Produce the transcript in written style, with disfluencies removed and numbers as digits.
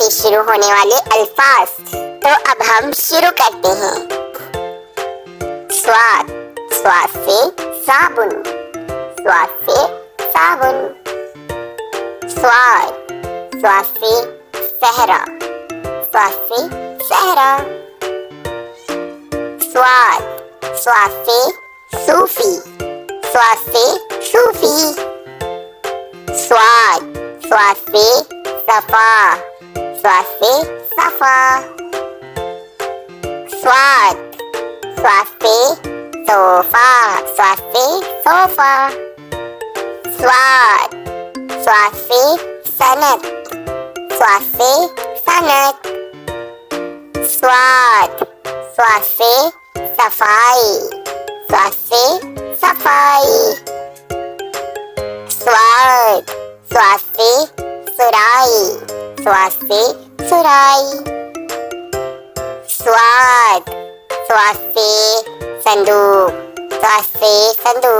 से शुरू होने वाले अल्फाज। तो अब हम शुरू करते हैं। स्वाद, स्वाद से साबुन, स्वाद से साबुन। स्वाद, स्वाद से सहरा, स्वाद से सहरा। स्वाद, स्वाद से सूफी, स्वाद से सूफी। स्वाद, स्वाद से सफा, स्वाद से सफा। स्वाद, स्वाद से सोफा, स्वाद से सोफा। स्वाद, स्वाद से सनत, स्वाद से सनत। स्वाद, स्वाद से सफाई, स्वाद से सफाई। स्वाद, स्वाद से सुराई, स्वाद से सुराई। स्वाद, स्वाद से संदूक, स्वाद से संदूक।